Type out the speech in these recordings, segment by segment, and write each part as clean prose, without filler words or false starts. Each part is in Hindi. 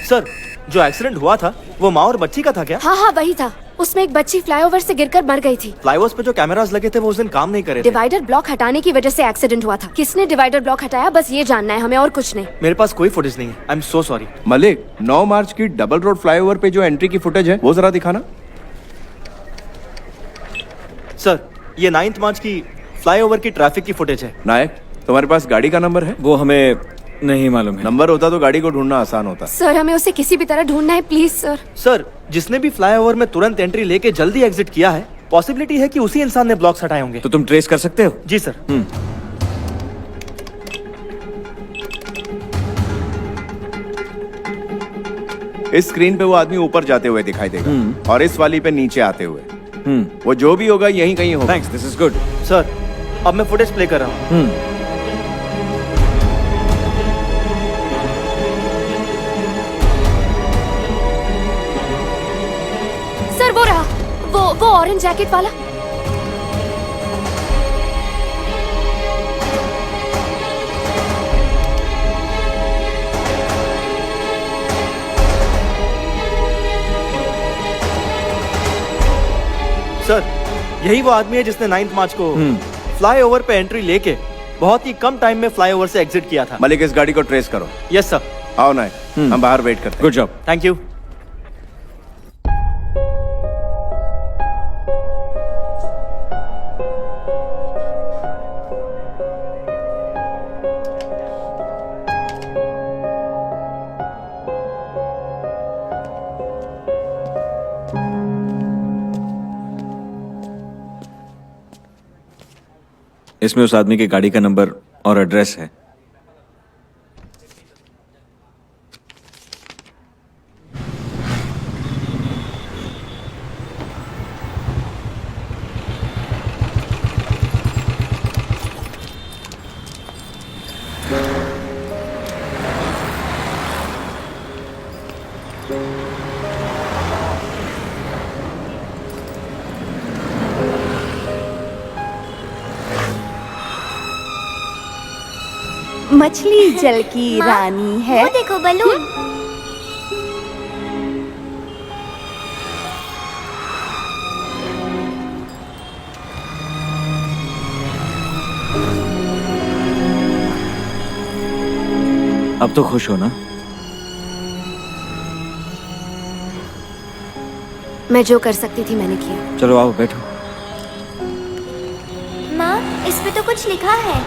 सर, जो एक्सीडेंट हुआ था वो माँ और बच्ची का था क्या? हाँ हाँ वही था। उसमें एक बच्ची फ्लाईओवर से गिरकर मर गई थी। फ्लाईओवर्स पे जो कैमरास लगे थे वो उस दिन काम नहीं करे थे। डिवाइडर ब्लॉक हटाने की वजह से एक्सीडेंट हुआ था। किसने डिवाइडर ब्लॉक हटाया बस ये जानना है हमें, और कुछ नहीं। मेरे पास कोई फुटेज नहीं है। I am so sorry. Malik, 9 मार्च की डबल रोड फ्लाईओवर पे जो एंट्री की फुटेज है वो जरा दिखाना। सर, ये 9 मार्च की फ्लाईओवर की ट्रैफिक की फुटेज है। नायक, तुम्हारे पास गाड़ी का नंबर है? वो हमें नहीं मालूम है। नंबर होता तो गाड़ी को ढूंढना आसान होता। सर हमें उसे किसी भी तरह ढूंढना है प्लीज सर। सर, जिसने भी फ्लाईओवर में तुरंत एंट्री लेके जल्दी एग्जिट किया है, पॉसिबिलिटी है कि उसी इंसान ने ब्लॉक्स हटाए होंगे। तो तुम ट्रेस कर सकते हो? जी सर। इस स्क्रीन पे वो आदमी ऊपर जाते हुए दिखाई देगा और इस वाली पे नीचे आते हुए। वो जो भी होगा यहीं कहीं होगा। Thanks, this is good. Sir, अब मैं फुटेज प्ले कर रहा हूँ। सर वो रहा, वो ऑरेंज जैकेट वाला। सर, यही वो आदमी है जिसने 9 मार्च को फ्लाईओवर पे एंट्री लेके बहुत ही कम टाइम में फ्लाईओवर से एग्जिट किया था। मलिक, इस गाड़ी को ट्रेस करो। Yes sir. आओ नायक, हम बाहर वेट करते हैं। Good job. Thank you. इसमें उस आदमी की गाड़ी का नंबर और एड्रेस है। मछली जल की रानी है। वो देखो बलून। अब तो खुश हो ना? मैं जो कर सकती थी मैंने किया। चलो आओ बैठो। माँ, इस पे तो कुछ लिखा है।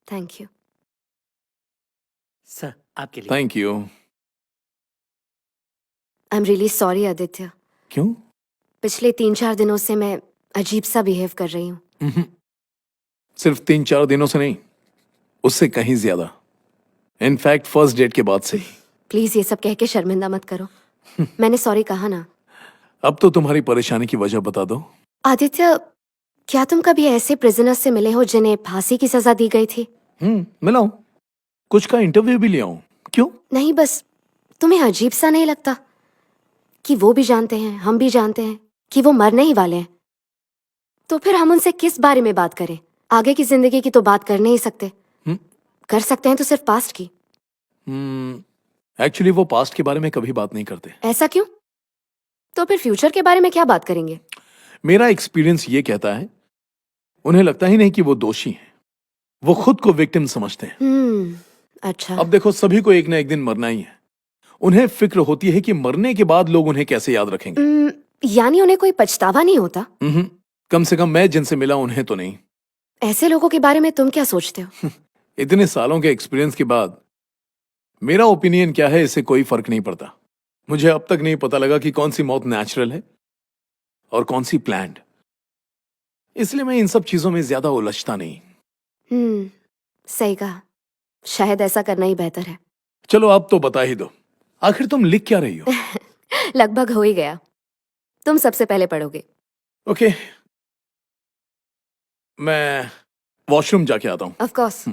थैंक यू सर, आपके लिए। Thank you. I am really sorry Aditya. क्यों? पिछले 3-4 दिनों से मैं अजीब सा बिहेव कर रही हूँ। सिर्फ 3-4 दिनों से नहीं, उससे कहीं ज्यादा। इनफैक्ट फर्स्ट डेट के बाद से ही। प्लीज ये सब कह के शर्मिंदा मत करो। मैंने सॉरी कहा ना। अब तो तुम्हारी परेशानी की वजह बता दो। आदित्य, क्या तुम कभी ऐसे प्रिजनर्स से मिले हो जिन्हें फांसी की सजा दी गई थी? मिलाऊं? कुछ का इंटरव्यू भी लिया हूं। क्यों? नहीं, बस तुम्हें अजीब सा नहीं लगता कि वो भी जानते हैं, हम भी जानते हैं कि वो मरने ही वाले हैं? तो फिर हम उनसे किस बारे में बात करें? आगे की जिंदगी की तो बात कर नहीं सकते। कर सकते हैं तो सिर्फ पास्ट की। एक्चुअली वो पास्ट के बारे में कभी बात नहीं करते। ऐसा क्यों? तो फिर फ्यूचर के बारे में क्या बात करेंगे? मेरा एक्सपीरियंस ये कहता है, उन्हें लगता ही नहीं कि वो दोषी हैं। वो खुद को विक्टिम समझते हैं। अच्छा। अब देखो, सभी को एक ना एक दिन मरना ही है। उन्हें फिक्र होती है कि मरने के बाद लोग उन्हें कैसे याद रखेंगे। यानी उन्हें कोई पछतावा नहीं होता? कम से कम मैं जिनसे मिला उन्हें तो नहीं। ऐसे लोगों के बारे में तुम क्या सोचते हो? इतने सालों के एक्सपीरियंस के बाद मेरा ओपिनियन क्या है इससे कोई फर्क नहीं पड़ता। मुझे अब तक नहीं पता लगा कि कौन सी मौत नेचुरल है और कौन सी प्लान्ड। इसलिए मैं इन सब चीजों में ज्यादा उलझता नहीं। सही कहा, शायद ऐसा करना ही बेहतर है। चलो अब तो बता ही दो, आखिर तुम लिख क्या रही हो? लगभग हो ही गया, तुम सबसे पहले पढ़ोगे। ओके, मैं वॉशरूम जाके आता हूँ। Of course.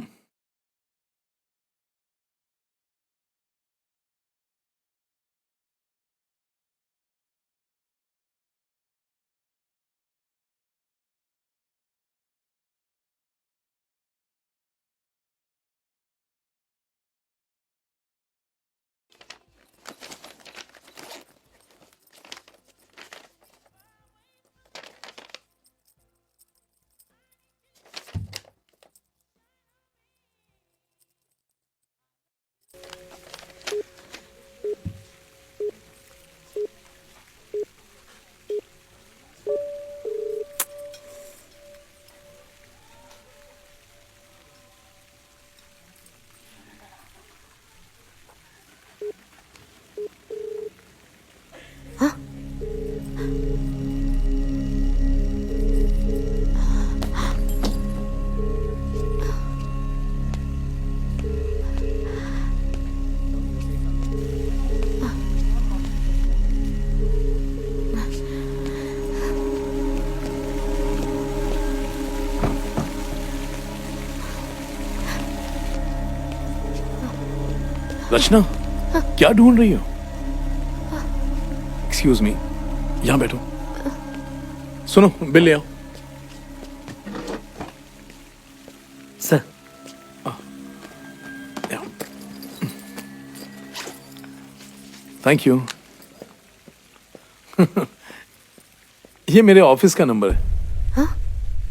रचना, क्या ढूंढ रही हो? एक्सक्यूज मी, यहां बैठो। सुनो, बिल ले आओ। सर। Thank you. ये मेरे ऑफिस का नंबर है।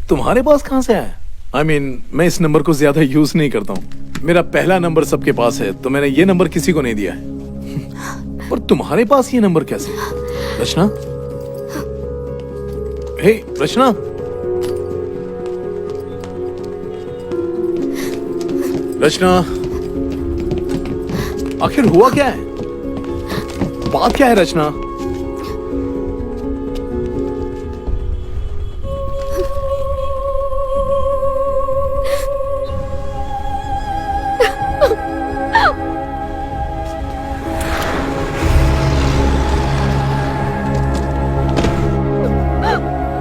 तुम्हारे पास कहां से आया? I mean, मैं इस नंबर को ज्यादा यूज नहीं करता हूँ। मेरा पहला नंबर सबके पास है, तो मैंने ये नंबर किसी को नहीं दिया है। और तुम्हारे पास ये नंबर कैसे? रचना, हे रचना, रचना, आखिर हुआ क्या है? बात क्या है रचना?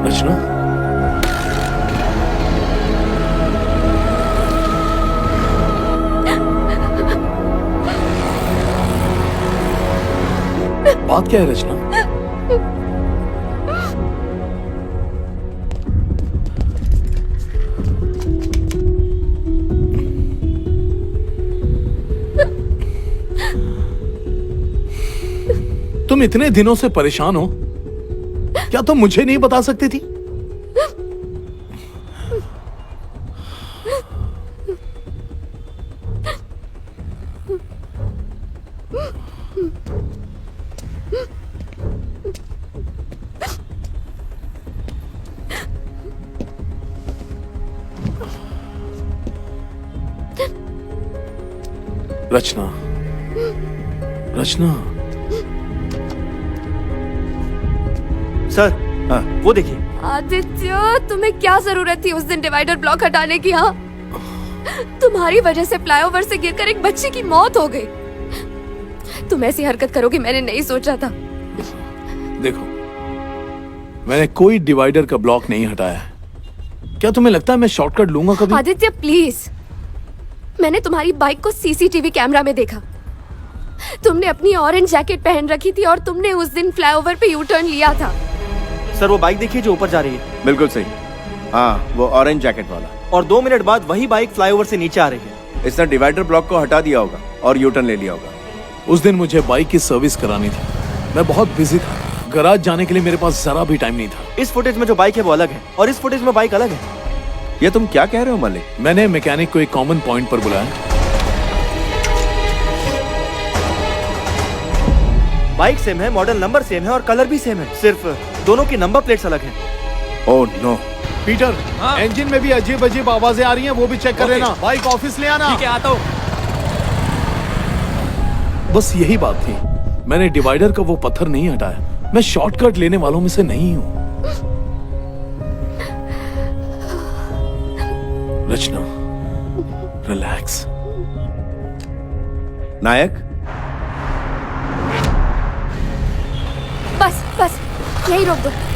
रचना, बात क्या है रचना? तुम इतने दिनों से परेशान हो, क्या तुम मुझे नहीं बता सकती थी? रचना, रचना, सर, वो देखिए। आदित्य, तुम्हें क्या जरूरत थी उस दिन डिवाइडर ब्लॉक हटाने की? हाँ, तुम्हारी वजह से फ्लाईओवर से गिरकर एक बच्चे की मौत हो गई। तुम ऐसी हरकत करोगे मैंने नहीं सोचा था। देखो, मैंने कोई डिवाइडर का ब्लॉक नहीं हटाया। क्या तुम्हें लगता है मैं शॉर्टकट लूंगा कभी? आदित्य प्लीज, मैंने तुम्हारी बाइक को सीसीटीवी कैमरा में देखा। तुमने अपनी ऑरेंज जैकेट पहन रखी थी और तुमने उस दिन फ्लाईओवर पे यू टर्न लिया था। सर, वो बाइक देखिए जो ऊपर जा रही है। बिल्कुल सही। हाँ, वो ऑरेंज जैकेट वाला। और 2 मिनट बाद वही बाइक फ्लाईओवर से नीचे आ रही है। इसने डिवाइडर ब्लॉक को हटा दिया होगा और यू टर्न ले लिया होगा। उस दिन मुझे बाइक की सर्विस करानी थी, मैं बहुत बिजी था। गराज जाने के लिए मेरे पास जरा भी टाइम नहीं था। इस फुटेज में जो बाइक है वो अलग है और इस फुटेज में बाइक अलग है। ये तुम क्या कह रहे हो मलिक? मैंने मैकेनिक को एक कॉमन पॉइंट पर बुलाया। बाइक सेम है, मॉडल नंबर सेम है और कलर भी सेम है, सिर्फ दोनों की नंबर प्लेट्स अलग हैं। Oh no. पीटर, इंजन में भी अजीब अजीब आवाजें आ रही हैं, वो भी चेक कर लेना। बाइक ऑफिस ले आना। ठीक है, आता हूँ। बस यही बात थी। मैंने डिवाइडर का वो पत्थर नहीं हटाया। मैं शॉर्टकट लेने वालों में से नहीं हूं। रचना, रिलैक्स। नायक, बस बस यही रोक दो।